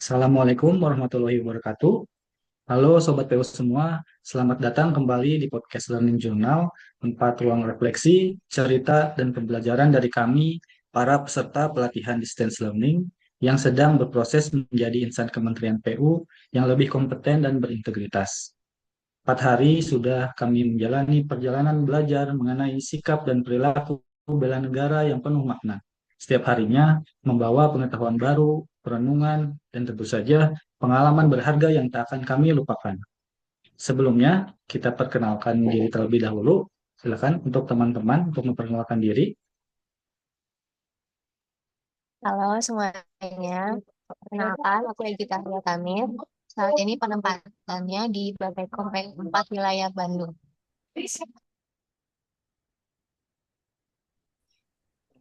Assalamualaikum warahmatullahi wabarakatuh. Halo Sobat PU semua, selamat datang kembali di podcast Learning Journal, tempat ruang refleksi, cerita, dan pembelajaran dari kami, para peserta pelatihan distance learning yang sedang berproses menjadi insan Kementerian PU yang lebih kompeten dan berintegritas. 4 hari sudah kami menjalani perjalanan belajar mengenai sikap dan perilaku bela negara yang penuh makna. Setiap harinya membawa pengetahuan baru, perenungan, dan tentu saja pengalaman berharga yang tak akan kami lupakan. Sebelumnya, kita perkenalkan diri terlebih dahulu. Silakan untuk teman-teman untuk memperkenalkan diri. Halo semuanya, perkenalkan aku Egita Arya Tamir. Saat ini penempatannya di Balai Kompeng 4 Wilayah Bandung.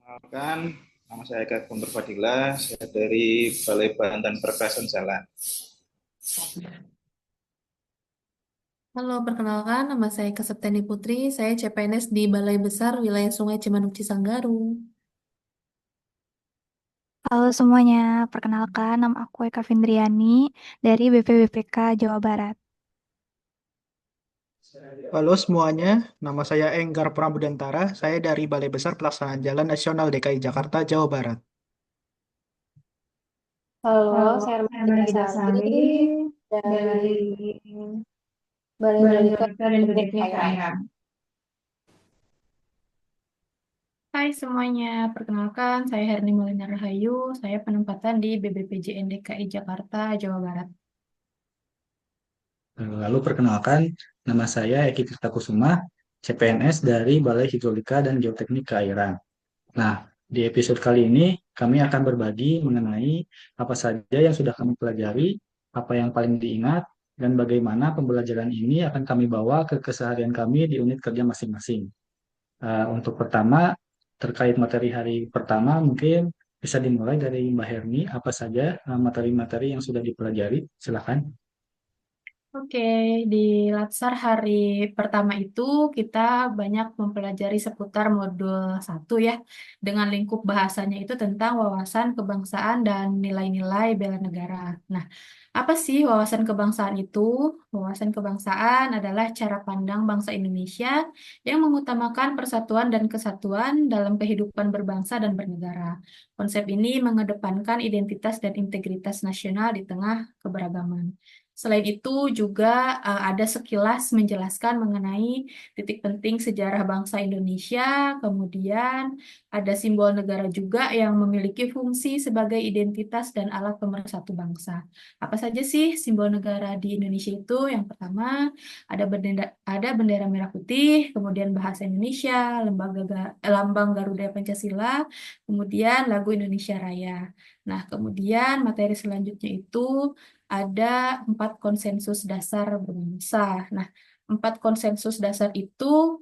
Perkenalkan, nama saya Eka Guntur Fadila, saya dari Balai Bahan dan Perkerasan Jalan. Halo, perkenalkan nama saya Keseptiani Putri, saya CPNS di Balai Besar Wilayah Sungai Cimanuk Cisanggaru. Halo semuanya, perkenalkan nama aku Eka Findriani dari BPBPK Jawa Barat. Halo semuanya, nama saya Enggar Prambudantara, saya dari Balai Besar Pelaksanaan Jalan Nasional DKI Jakarta, Jawa Barat. Halo, Halo, saya saya Hermanita Nagita Sari Sari dari dari Balai Melalika Badan dan Teknik Teknik Airan. Airan. Hai semuanya, perkenalkan saya Herni Malina Rahayu, saya penempatan di BBPJN DKI Jakarta, Jawa Barat. Lalu perkenalkan, nama saya Eki Tirta Kusuma, CPNS dari Balai Hidrolika dan Geoteknik Keairan. Nah, di episode kali ini kami akan berbagi mengenai apa saja yang sudah kami pelajari, apa yang paling diingat, dan bagaimana pembelajaran ini akan kami bawa ke keseharian kami di unit kerja masing-masing. Untuk pertama, terkait materi hari pertama, mungkin bisa dimulai dari Mbak Herni, apa saja materi-materi yang sudah dipelajari. Silakan. Oke, di Latsar hari pertama itu kita banyak mempelajari seputar modul 1 ya, dengan lingkup bahasanya itu tentang wawasan kebangsaan dan nilai-nilai bela negara. Nah, apa sih wawasan kebangsaan itu? Wawasan kebangsaan adalah cara pandang bangsa Indonesia yang mengutamakan persatuan dan kesatuan dalam kehidupan berbangsa dan bernegara. Konsep ini mengedepankan identitas dan integritas nasional di tengah keberagaman. Selain itu juga ada sekilas menjelaskan mengenai titik penting sejarah bangsa Indonesia, kemudian ada simbol negara juga yang memiliki fungsi sebagai identitas dan alat pemersatu bangsa. Apa saja sih simbol negara di Indonesia itu? Yang pertama ada bendera merah putih, kemudian bahasa Indonesia, lambang Garuda Pancasila, kemudian lagu Indonesia Raya. Nah, kemudian materi selanjutnya itu ada 4 konsensus dasar berbangsa. Nah, 4 konsensus dasar itu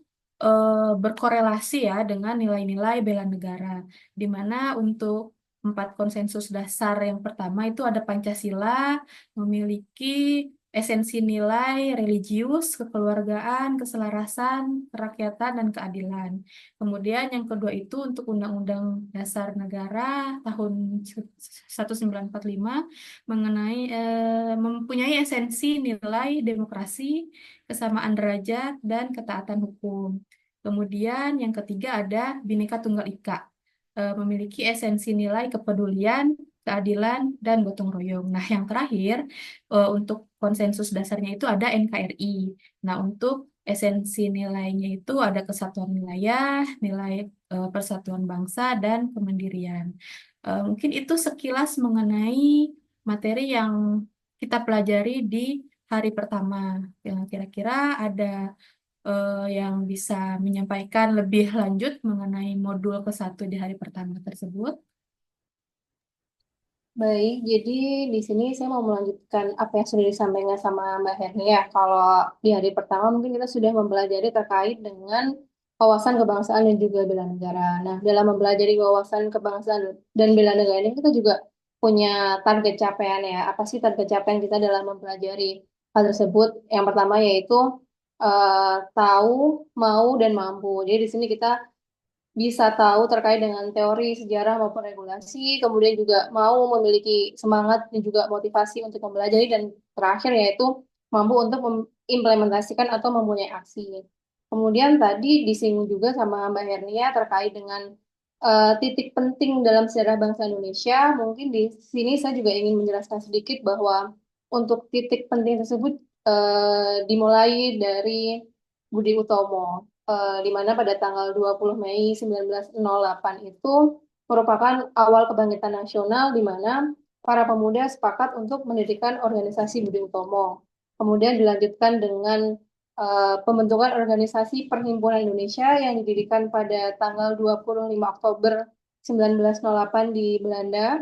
berkorelasi ya dengan nilai-nilai bela negara, di mana untuk 4 konsensus dasar yang pertama itu ada Pancasila, memiliki esensi nilai religius, kekeluargaan, keselarasan, kerakyatan, dan keadilan. Kemudian yang kedua itu untuk Undang-Undang Dasar Negara tahun 1945 mengenai mempunyai esensi nilai demokrasi, kesamaan derajat, dan ketaatan hukum. Kemudian yang ketiga ada Bhinneka Tunggal Ika, memiliki esensi nilai kepedulian, keadilan, dan gotong royong. Nah, yang terakhir untuk konsensus dasarnya itu ada NKRI. Nah, untuk esensi nilainya itu ada kesatuan wilayah, nilai persatuan bangsa, dan kemandirian. Mungkin itu sekilas mengenai materi yang kita pelajari di hari pertama. Yang kira-kira ada yang bisa menyampaikan lebih lanjut mengenai modul ke-1 di hari pertama tersebut. Baik, jadi di sini saya mau melanjutkan apa yang sudah disampaikan sama Mbak Herni ya. Kalau di hari pertama mungkin kita sudah mempelajari terkait dengan wawasan kebangsaan dan juga bela negara. Nah, dalam mempelajari wawasan kebangsaan dan bela negara ini kita juga punya target capaian ya. Apa sih target capaian kita dalam mempelajari hal tersebut? Yang pertama yaitu tahu, mau, dan mampu. Jadi di sini kita bisa tahu terkait dengan teori, sejarah maupun regulasi, kemudian juga mau memiliki semangat dan juga motivasi untuk mempelajari, dan terakhir yaitu mampu untuk mengimplementasikan atau mempunyai aksi. Kemudian tadi disinggung juga sama Mbak Hernia terkait dengan titik penting dalam sejarah bangsa Indonesia. Mungkin di sini saya juga ingin menjelaskan sedikit bahwa untuk titik penting tersebut dimulai dari Budi Utomo, di mana pada tanggal 20 Mei 1908 itu merupakan awal kebangkitan nasional, di mana para pemuda sepakat untuk mendirikan organisasi Budi Utomo. Kemudian dilanjutkan dengan pembentukan organisasi Perhimpunan Indonesia yang didirikan pada tanggal 25 Oktober 1908 di Belanda,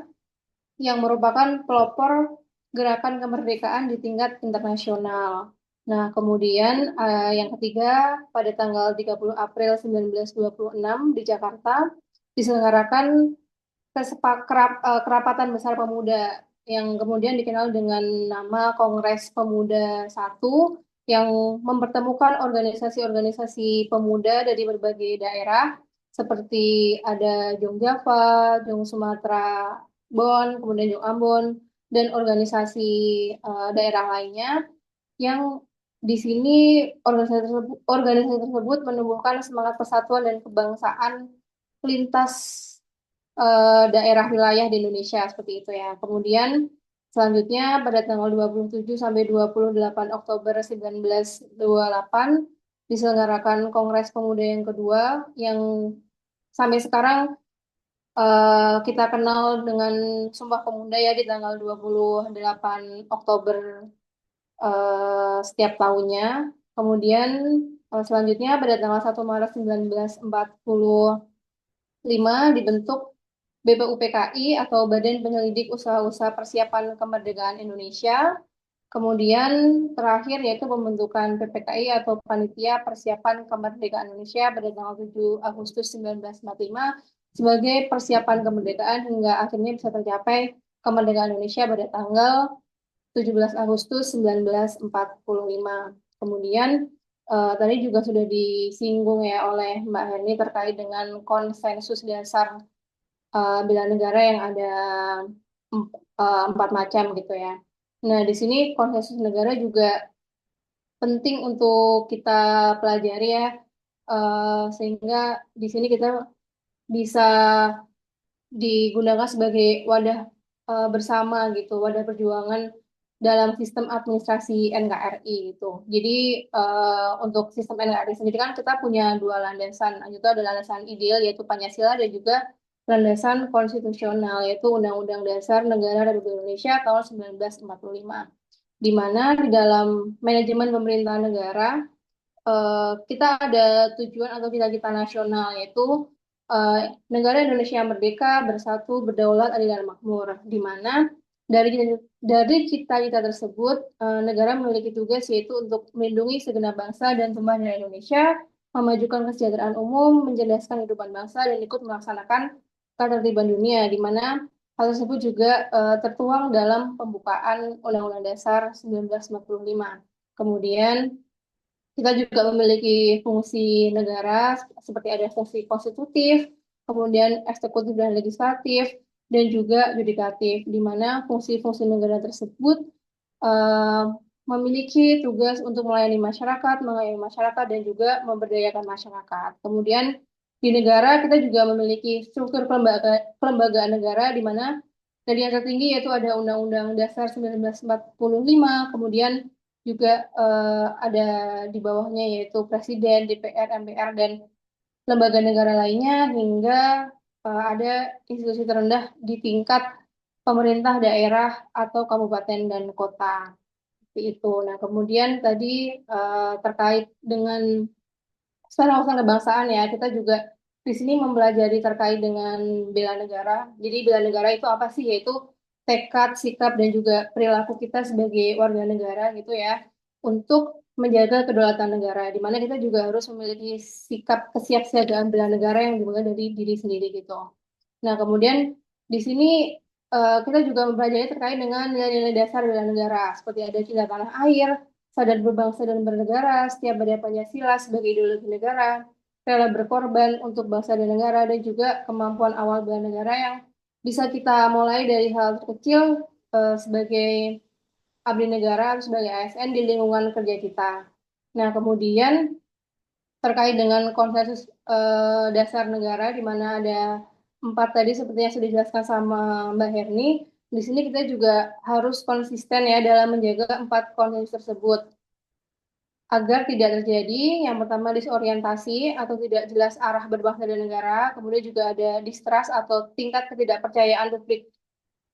yang merupakan pelopor gerakan kemerdekaan di tingkat internasional. Nah, kemudian yang ketiga, pada tanggal 30 April 1926 di Jakarta diselenggarakan kerapatan besar pemuda yang kemudian dikenal dengan nama Kongres Pemuda I, yang mempertemukan organisasi-organisasi pemuda dari berbagai daerah seperti ada Jong Java, Jong Sumatera, Bon, kemudian Jong Ambon, dan organisasi daerah lainnya, yang di sini organisasi tersebut menumbuhkan semangat persatuan dan kebangsaan lintas daerah wilayah di Indonesia seperti itu ya. Kemudian selanjutnya pada tanggal 27 sampai 28 Oktober 1928 diselenggarakan Kongres Pemuda yang kedua, yang sampai sekarang kita kenal dengan Sumpah Pemuda ya, di tanggal 28 Oktober setiap tahunnya. Kemudian selanjutnya pada tanggal 1 Maret 1945 dibentuk BPUPKI atau Badan Penyelidik Usaha-Usaha Persiapan Kemerdekaan Indonesia. Kemudian terakhir yaitu pembentukan PPKI atau Panitia Persiapan Kemerdekaan Indonesia pada tanggal 7 Agustus 1945 sebagai persiapan kemerdekaan hingga akhirnya bisa tercapai kemerdekaan Indonesia pada tanggal 17 Agustus 1945. Kemudian tadi juga sudah disinggung ya oleh Mbak Herni terkait dengan konsensus dasar bela negara yang ada 4 macam gitu ya. Nah, di sini konsensus negara juga penting untuk kita pelajari ya, sehingga di sini kita bisa digunakan sebagai wadah bersama gitu, wadah perjuangan dalam sistem administrasi NKRI gitu. Jadi untuk sistem NKRI sendiri kan kita punya dua landasan, itu ada landasan ideal yaitu Pancasila, dan juga landasan konstitusional yaitu Undang-Undang Dasar Negara Republik Indonesia tahun 1945. Di mana di dalam manajemen pemerintahan negara kita ada tujuan atau cita-cita nasional, yaitu negara Indonesia yang merdeka, bersatu, berdaulat, adil dan makmur. Di mana dari cita-cita tersebut negara memiliki tugas yaitu untuk melindungi segenap bangsa dan tumpah darah Indonesia, memajukan kesejahteraan umum, mencerdaskan kehidupan bangsa, dan ikut melaksanakan ketertiban dunia, di mana hal tersebut juga tertuang dalam pembukaan Undang-Undang Dasar 1945. Kemudian kita juga memiliki fungsi negara seperti ada fungsi konstitutif, kemudian eksekutif dan legislatif, dan juga yudikatif, di mana fungsi-fungsi negara tersebut uh, memiliki tugas untuk melayani masyarakat, dan juga memberdayakan masyarakat. Kemudian di negara kita juga memiliki struktur kelembagaan negara, di mana dari yang tertinggi yaitu ada Undang-Undang Dasar 1945, kemudian juga ada di bawahnya yaitu Presiden, DPR, MPR, dan lembaga negara lainnya, hingga ada institusi terendah di tingkat pemerintah daerah atau kabupaten dan kota. Seperti itu. Nah, kemudian tadi terkait dengan secara usaha kebangsaan ya, kita juga di sini mempelajari terkait dengan bela negara. Jadi bela negara itu apa sih? Yaitu tekad, sikap, dan juga perilaku kita sebagai warga negara gitu ya, untuk menjaga kedaulatan negara, di mana kita juga harus memiliki sikap kesiapsiagaan bela negara yang dimulai dari diri sendiri gitu. Nah, kemudian di sini kita juga mempelajari terkait dengan nilai-nilai dasar bela negara, seperti ada cinta tanah air, sadar berbangsa dan bernegara, setiap pada Pancasila sebagai ideologi negara, rela berkorban untuk bangsa dan negara, dan juga kemampuan awal bela negara yang bisa kita mulai dari hal terkecil sebagai abdi negara atau sebagai ASN di lingkungan kerja kita. Nah, kemudian terkait dengan konsensus dasar negara, di mana ada 4 tadi seperti yang sudah dijelaskan sama Mbak Herni. Di sini kita juga harus konsisten ya dalam menjaga 4 konsensus tersebut agar tidak terjadi yang pertama disorientasi atau tidak jelas arah berbangsa dan negara, kemudian juga ada distrust atau tingkat ketidakpercayaan publik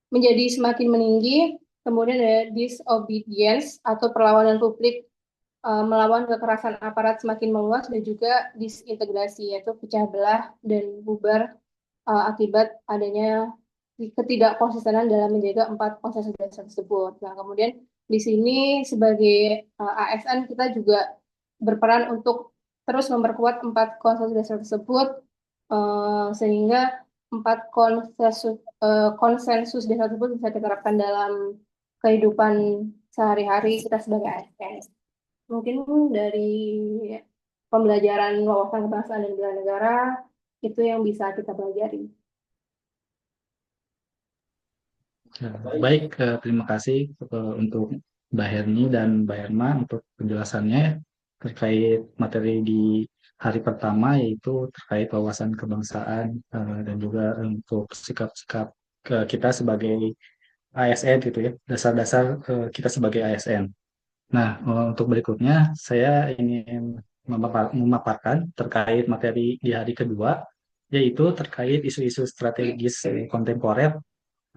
menjadi semakin meninggi, kemudian ada disobedience atau perlawanan publik melawan kekerasan aparat semakin meluas, dan juga disintegrasi yaitu pecah belah dan bubar akibat adanya ketidakkonsistenan dalam menjaga 4 konsensus dasar tersebut. Nah, kemudian di sini sebagai ASN kita juga berperan untuk terus memperkuat 4 konsensus dasar tersebut sehingga 4 konsensus dasar tersebut bisa diterapkan dalam kehidupan sehari-hari kita sebagai ASN. Mungkin dari pembelajaran wawasan kebangsaan dan bela negara itu yang bisa kita pelajari. Baik, terima kasih untuk Mbak Herni dan Mbak Erma untuk penjelasannya terkait materi di hari pertama, yaitu terkait wawasan kebangsaan dan juga untuk sikap-sikap kita sebagai ASN gitu ya, dasar-dasar kita sebagai ASN. Nah, untuk berikutnya saya ingin memaparkan terkait materi di hari kedua, yaitu terkait isu-isu strategis kontemporer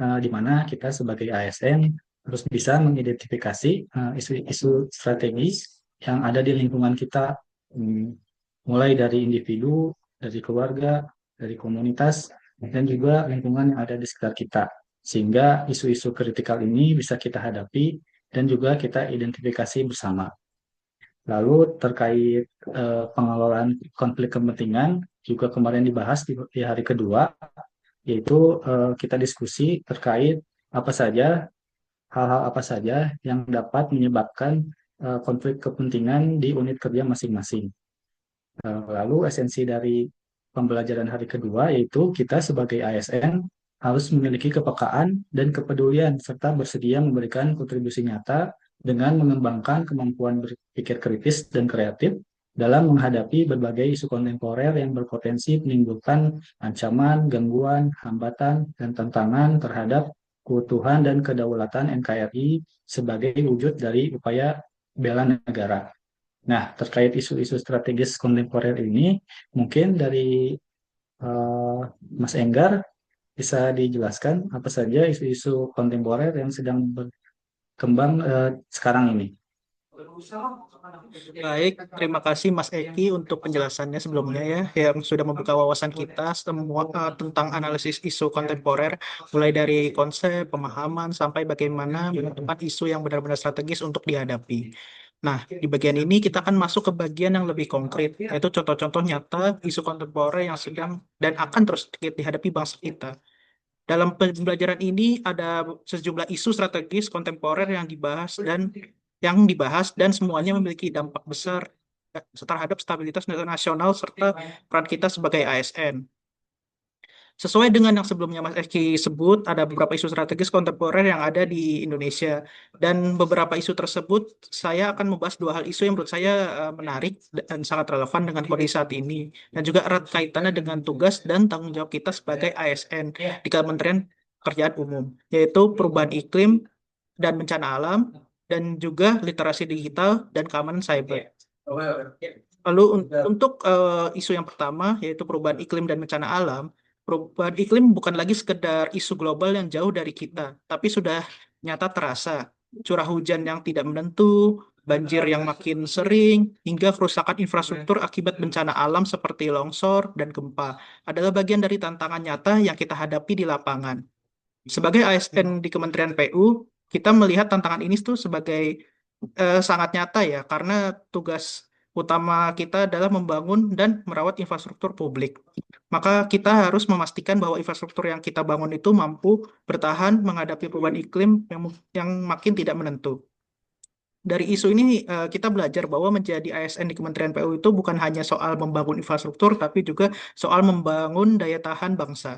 di mana kita sebagai ASN harus bisa mengidentifikasi isu-isu strategis yang ada di lingkungan kita, mulai dari individu, dari keluarga, dari komunitas, dan juga lingkungan yang ada di sekitar kita. Sehingga isu-isu kritikal ini bisa kita hadapi dan juga kita identifikasi bersama. Lalu terkait pengelolaan konflik kepentingan juga kemarin dibahas di hari kedua, yaitu kita diskusi terkait apa saja hal-hal apa saja yang dapat menyebabkan konflik kepentingan di unit kerja masing-masing. Lalu esensi dari pembelajaran hari kedua yaitu kita sebagai ASN harus memiliki kepekaan dan kepedulian serta bersedia memberikan kontribusi nyata dengan mengembangkan kemampuan berpikir kritis dan kreatif dalam menghadapi berbagai isu kontemporer yang berpotensi menimbulkan ancaman, gangguan, hambatan, dan tantangan terhadap keutuhan dan kedaulatan NKRI sebagai wujud dari upaya bela negara. Nah, terkait isu-isu strategis kontemporer ini, mungkin dari Mas Enggar bisa dijelaskan apa saja isu-isu kontemporer yang sedang berkembang sekarang ini. Baik, terima kasih Mas Eki untuk penjelasannya sebelumnya ya, yang sudah membuka wawasan kita semua tentang analisis isu kontemporer, mulai dari konsep, pemahaman, sampai bagaimana menentukan isu yang benar-benar strategis untuk dihadapi. Nah, di bagian ini kita akan masuk ke bagian yang lebih konkret, yaitu contoh-contoh nyata isu kontemporer yang sedang dan akan terus dihadapi bangsa kita. Dalam pembelajaran ini ada sejumlah isu strategis kontemporer yang dibahas dan semuanya memiliki dampak besar terhadap stabilitas nasional serta peran kita sebagai ASN. Sesuai dengan yang sebelumnya Mas Eki sebut, ada beberapa isu strategis kontemporer yang ada di Indonesia. Dan beberapa isu tersebut, saya akan membahas 2 hal isu yang menurut saya menarik dan sangat relevan dengan kondisi saat ini. Dan juga erat kaitannya dengan tugas dan tanggung jawab kita sebagai ASN di Kementerian Pekerjaan Umum, yaitu perubahan iklim dan bencana alam, dan juga literasi digital dan keamanan cyber. Lalu untuk isu yang pertama, yaitu perubahan iklim dan bencana alam, perubahan iklim bukan lagi sekedar isu global yang jauh dari kita, tapi sudah nyata terasa. Curah hujan yang tidak menentu, banjir yang makin sering, hingga kerusakan infrastruktur akibat bencana alam seperti longsor dan gempa adalah bagian dari tantangan nyata yang kita hadapi di lapangan. Sebagai ASN di Kementerian PU, kita melihat tantangan ini tuh sebagai sangat nyata ya, karena tugas utama kita adalah membangun dan merawat infrastruktur publik. Maka kita harus memastikan bahwa infrastruktur yang kita bangun itu mampu bertahan menghadapi perubahan iklim yang makin tidak menentu. Dari isu ini kita belajar bahwa menjadi ASN di Kementerian PU itu bukan hanya soal membangun infrastruktur, tapi juga soal membangun daya tahan bangsa.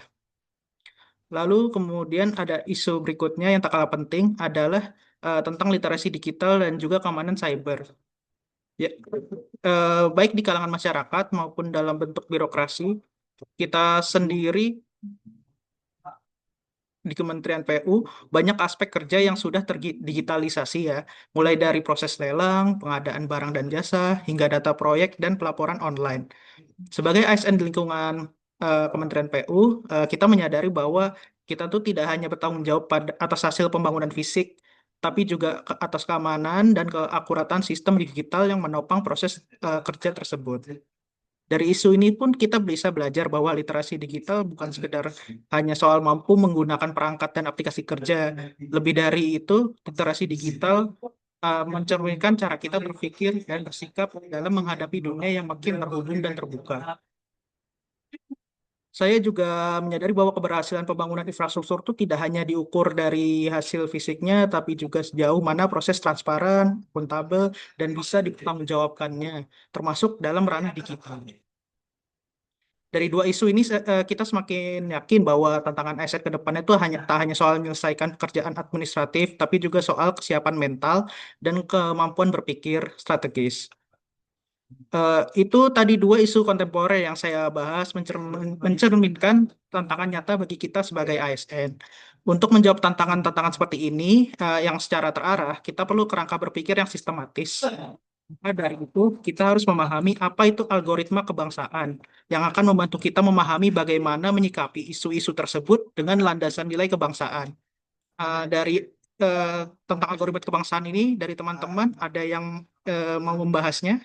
Lalu kemudian ada isu berikutnya yang tak kalah penting adalah tentang literasi digital dan juga keamanan cyber. Ya, baik di kalangan masyarakat maupun dalam bentuk birokrasi, kita sendiri di Kementerian PU banyak aspek kerja yang sudah terdigitalisasi ya, mulai dari proses lelang, pengadaan barang dan jasa, hingga data proyek dan pelaporan online. Sebagai ASN di lingkungan Kementerian PU, kita menyadari bahwa kita tuh tidak hanya bertanggung jawab atas hasil pembangunan fisik, tapi juga atas keamanan dan keakuratan sistem digital yang menopang proses kerja tersebut. Dari isu ini pun kita bisa belajar bahwa literasi digital bukan sekedar hanya soal mampu menggunakan perangkat dan aplikasi kerja. Lebih dari itu, literasi digital mencerminkan cara kita berpikir dan bersikap dalam menghadapi dunia yang makin terhubung dan terbuka. Saya juga menyadari bahwa keberhasilan pembangunan infrastruktur itu tidak hanya diukur dari hasil fisiknya, tapi juga sejauh mana proses transparan, akuntabel, dan bisa dipertanggungjawabkannya, termasuk dalam ranah digital. Dari dua isu ini kita semakin yakin bahwa tantangan ASN ke depannya itu tak hanya soal menyelesaikan pekerjaan administratif, tapi juga soal kesiapan mental dan kemampuan berpikir strategis. Itu tadi dua isu kontemporer yang saya bahas mencerminkan tantangan nyata bagi kita sebagai ASN. Untuk menjawab tantangan-tantangan seperti ini yang secara terarah, kita perlu kerangka berpikir yang sistematis. Maka dari itu, kita harus memahami apa itu algoritma kebangsaan yang akan membantu kita memahami bagaimana menyikapi isu-isu tersebut dengan landasan nilai kebangsaan. Dari tentang algoritma kebangsaan ini, dari teman-teman ada yang mau membahasnya?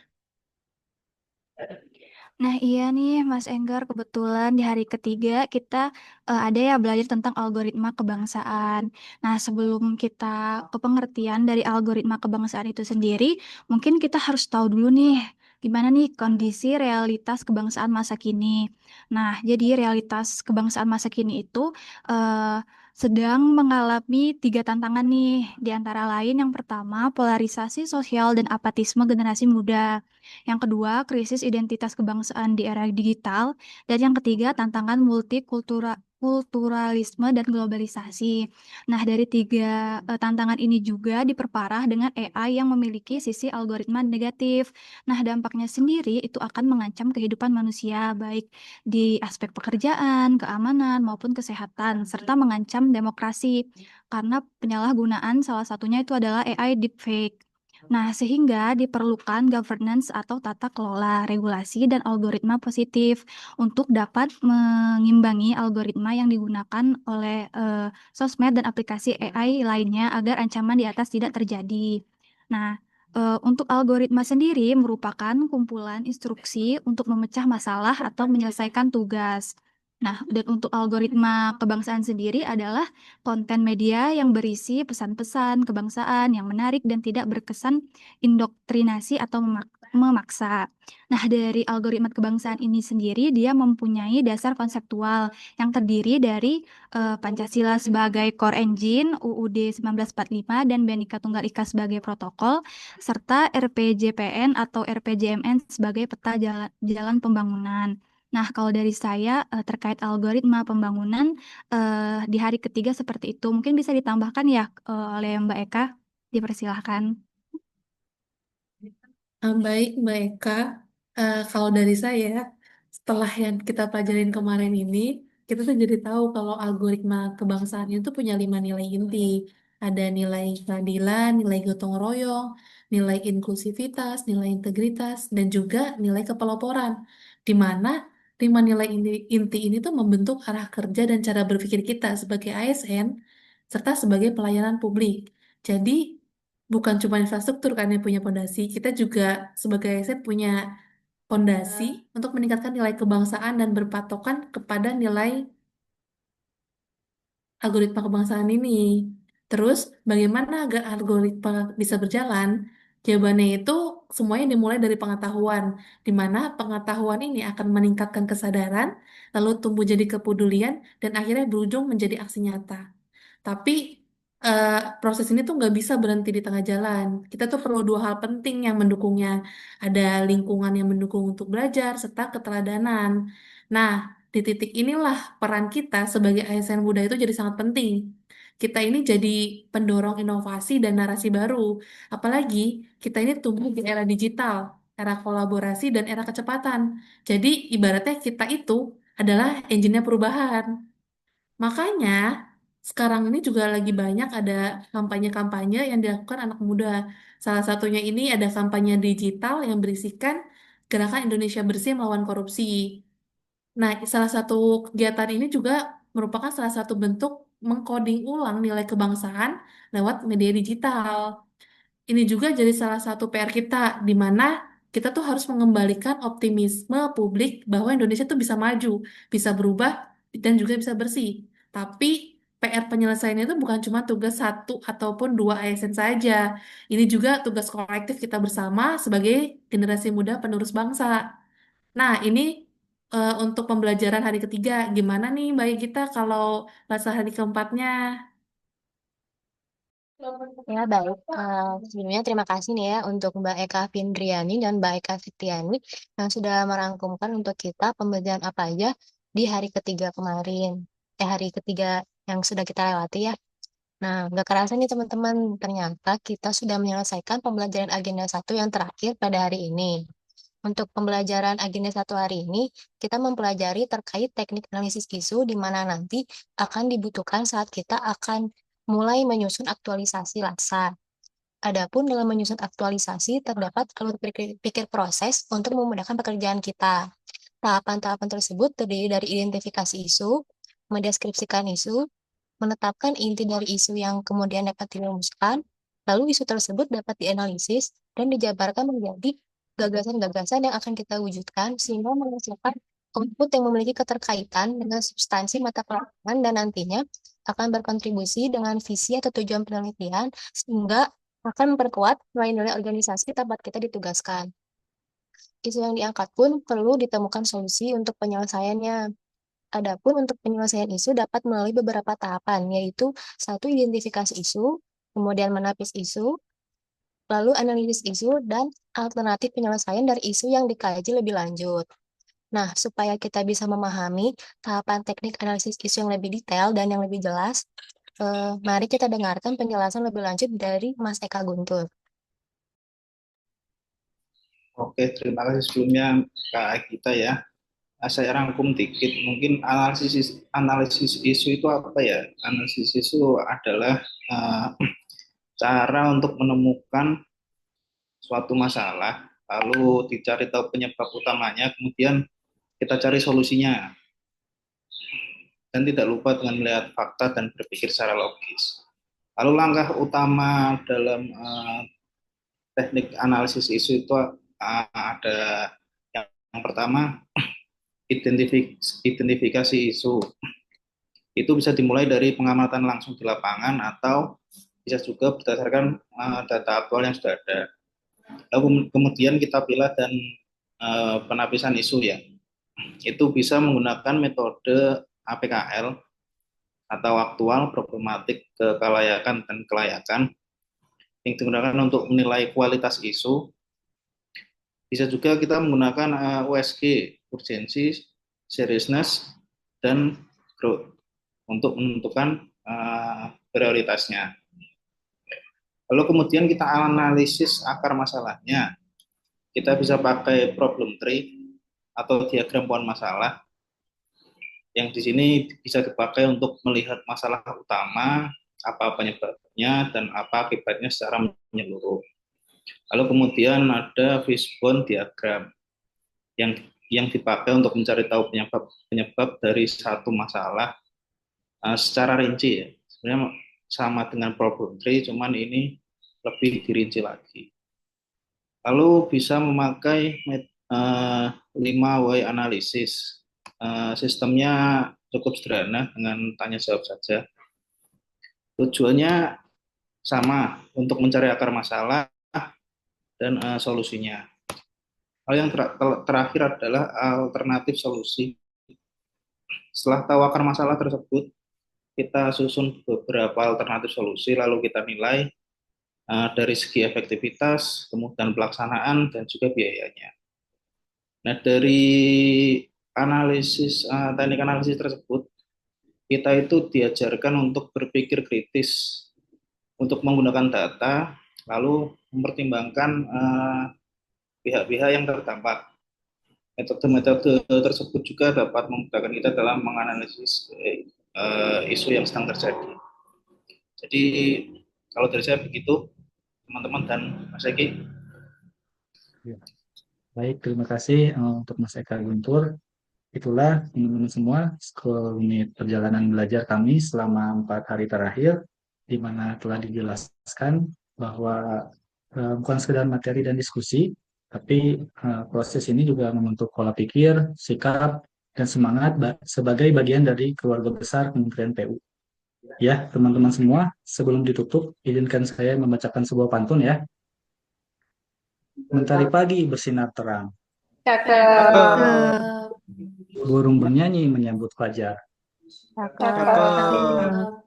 Nah, iya nih, Mas Enggar, kebetulan di hari ketiga kita ada ya belajar tentang algoritma kebangsaan. Nah, sebelum kita ke pengertian dari algoritma kebangsaan itu sendiri, mungkin kita harus tahu dulu nih, gimana nih kondisi realitas kebangsaan masa kini. Nah, jadi realitas kebangsaan masa kini itu eh, sedang mengalami tiga tantangan nih, di antara lain yang pertama, polarisasi sosial dan apatisme generasi muda. Yang kedua, krisis identitas kebangsaan di era digital. Dan yang ketiga, tantangan multikulturalisme dan globalisasi. Nah, dari tiga tantangan ini juga diperparah dengan AI yang memiliki sisi algoritma negatif. Nah, dampaknya sendiri itu akan mengancam kehidupan manusia, baik di aspek pekerjaan, keamanan, maupun kesehatan, serta mengancam demokrasi. Karena penyalahgunaan salah satunya itu adalah AI deepfake. Nah, sehingga diperlukan governance atau tata kelola, regulasi, dan algoritma positif untuk dapat mengimbangi algoritma yang digunakan oleh sosmed dan aplikasi AI lainnya agar ancaman di atas tidak terjadi. Nah, untuk algoritma sendiri merupakan kumpulan instruksi untuk memecah masalah atau menyelesaikan tugas. Nah, dan untuk algoritma kebangsaan sendiri adalah konten media yang berisi pesan-pesan kebangsaan yang menarik dan tidak berkesan indoktrinasi atau memaksa. Nah, dari algoritma kebangsaan ini sendiri, dia mempunyai dasar konseptual yang terdiri dari Pancasila sebagai core engine, UUD 1945, dan Bhinneka Tunggal Ika sebagai protokol, serta RPJPN atau RPJMN sebagai peta jalan pembangunan. Nah, kalau dari saya terkait algoritma pembangunan di hari ketiga seperti itu. Mungkin bisa ditambahkan ya oleh Mbak Eka. Dipersilahkan. Baik, Mbak Eka. Kalau dari saya, setelah yang kita pelajarin kemarin ini, kita tuh jadi tahu kalau algoritma kebangsaan itu punya 5 nilai inti. Ada nilai keadilan, nilai gotong royong, nilai inklusivitas, nilai integritas, dan juga nilai kepeloporan. Di mana 5 nilai inti ini tuh membentuk arah kerja dan cara berpikir kita sebagai ASN, serta sebagai pelayanan publik. Jadi, bukan cuma infrastruktur kan yang punya pondasi, kita juga sebagai ASN punya pondasi untuk meningkatkan nilai kebangsaan dan berpatokan kepada nilai algoritma kebangsaan ini. Terus, bagaimana agar algoritma bisa berjalan? Jawabannya itu semuanya dimulai dari pengetahuan, di mana pengetahuan ini akan meningkatkan kesadaran, lalu tumbuh jadi kepedulian, dan akhirnya berujung menjadi aksi nyata. Tapi proses ini tuh nggak bisa berhenti di tengah jalan. Kita tuh perlu dua hal penting yang mendukungnya. Ada lingkungan yang mendukung untuk belajar, serta keteladanan. Nah, di titik inilah peran kita sebagai ASN muda itu jadi sangat penting. Kita ini jadi pendorong inovasi dan narasi baru. Apalagi kita ini tumbuh di era digital, era kolaborasi, dan era kecepatan. Jadi ibaratnya kita itu adalah engine-nya perubahan. Makanya sekarang ini juga lagi banyak ada kampanye-kampanye yang dilakukan anak muda. Salah satunya ini ada kampanye digital yang berisikan Gerakan Indonesia Bersih Melawan Korupsi. Nah, salah satu kegiatan ini juga merupakan salah satu bentuk mengkoding ulang nilai kebangsaan lewat media digital. Ini juga jadi salah satu PR kita, di mana kita tuh harus mengembalikan optimisme publik bahwa Indonesia tuh bisa maju, bisa berubah, dan juga bisa bersih. Tapi PR penyelesaiannya itu bukan cuma tugas satu ataupun dua ASN saja. Ini juga tugas kolektif kita bersama sebagai generasi muda penerus bangsa. Nah, ini untuk pembelajaran hari ketiga. Gimana nih Mbak kita kalau bahasa hari keempatnya? Ya, baik. Sebelumnya terima kasih nih ya untuk Mbak Eka Findriani dan Mbak Eka Fitiani yang sudah merangkumkan untuk kita pembelajaran apa aja di hari ketiga kemarin. Hari ketiga yang sudah kita lewati ya. Nah, nggak kerasa nih teman-teman, ternyata kita sudah menyelesaikan pembelajaran agenda satu yang terakhir pada hari ini. Untuk pembelajaran agenda satu hari ini, kita mempelajari terkait teknik analisis isu di mana nanti akan dibutuhkan saat kita akan mulai menyusun aktualisasi LATSA. Adapun dalam menyusun aktualisasi, terdapat alur pikir proses untuk memudahkan pekerjaan kita. Tahapan-tahapan tersebut terdiri dari identifikasi isu, mendeskripsikan isu, menetapkan inti dari isu yang kemudian dapat dirumuskan, lalu isu tersebut dapat dianalisis dan dijabarkan menjadi gagasan-gagasan yang akan kita wujudkan sehingga menghasilkan output yang memiliki keterkaitan dengan substansi mata pelajaran dan nantinya akan berkontribusi dengan visi atau tujuan penelitian sehingga akan memperkuat nilai-nilai organisasi tempat kita ditugaskan. Isu yang diangkat pun perlu ditemukan solusi untuk penyelesaiannya. Adapun untuk penyelesaian isu dapat melalui beberapa tahapan, yaitu satu identifikasi isu, kemudian menapis isu, lalu analisis isu, dan alternatif penyelesaian dari isu yang dikaji lebih lanjut. Nah, supaya kita bisa memahami tahapan teknik analisis isu yang lebih detail dan yang lebih jelas, mari kita dengarkan penjelasan lebih lanjut dari Mas Eka Guntur. Oke, terima kasih sebelumnya Kak Gita ya. Saya rangkum dikit, mungkin analisis isu itu apa ya? Analisis isu adalah cara untuk menemukan suatu masalah, lalu dicari tahu penyebab utamanya, kemudian kita cari solusinya, dan tidak lupa dengan melihat fakta dan berpikir secara logis. Lalu langkah utama dalam teknik analisis isu itu ada yang pertama, identifikasi isu. Itu bisa dimulai dari pengamatan langsung di lapangan atau bisa juga berdasarkan data aktual yang sudah ada. Lalu kemudian kita pilih dan penapisan isu ya. Itu bisa menggunakan metode APKL atau aktual, problematik, kelayakan, dan kelayakan yang digunakan untuk menilai kualitas isu. Bisa juga kita menggunakan USG, urgency, seriousness, dan growth untuk menentukan prioritasnya. Lalu kemudian kita analisis akar masalahnya. Kita bisa pakai problem tree atau diagram pohon masalah yang di sini bisa dipakai untuk melihat masalah utama, apa penyebabnya, dan apa akibatnya secara menyeluruh. Lalu kemudian ada fishbone diagram yang dipakai untuk mencari tahu penyebab dari satu masalah secara rinci ya. Sebenarnya sama dengan problem tree, cuman ini lebih dirinci lagi. Lalu bisa memakai 5W analisis. Sistemnya cukup sederhana dengan tanya jawab saja. Tujuannya sama, untuk mencari akar masalah dan solusinya. Hal yang terakhir adalah alternatif solusi. Setelah tahu akar masalah tersebut, kita susun beberapa alternatif solusi, lalu kita nilai dari segi efektivitas, kemudian pelaksanaan, dan juga biayanya. Nah, dari teknik analisis tersebut, kita itu diajarkan untuk berpikir kritis, untuk menggunakan data, lalu mempertimbangkan pihak-pihak yang terdampak. Metode-metode tersebut juga dapat memudahkan kita dalam menganalisis isu yang sedang terjadi. Jadi, kalau dari saya begitu, teman-teman dan Mas Eki. Ya. Baik, terima kasih untuk Mas Eka Guntur. Itulah teman-teman semua School Unit perjalanan belajar kami selama 4 hari terakhir, di mana telah dijelaskan bahwa bukan sekedar materi dan diskusi, tapi proses ini juga membentuk pola pikir, sikap, dan semangat sebagai bagian dari keluarga besar Kementerian PU. Ya, teman-teman semua, sebelum ditutup, izinkan saya membacakan sebuah pantun ya. Mentari pagi bersinar terang, Cakep. burung bernyanyi menyambut fajar. Cakep.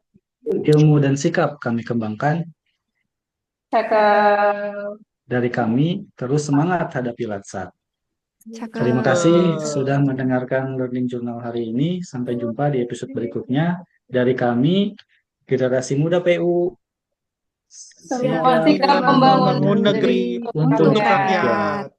Ilmu dan sikap kami kembangkan, Cakep. dari kami terus semangat hadapi latsat. Cakep. Terima kasih sudah mendengarkan Learning Journal hari ini. Sampai jumpa di episode berikutnya. Dari kami, Generasi Muda PU. Semua Siap sikap membangun negeri untuk untuk rakyat. rakyat.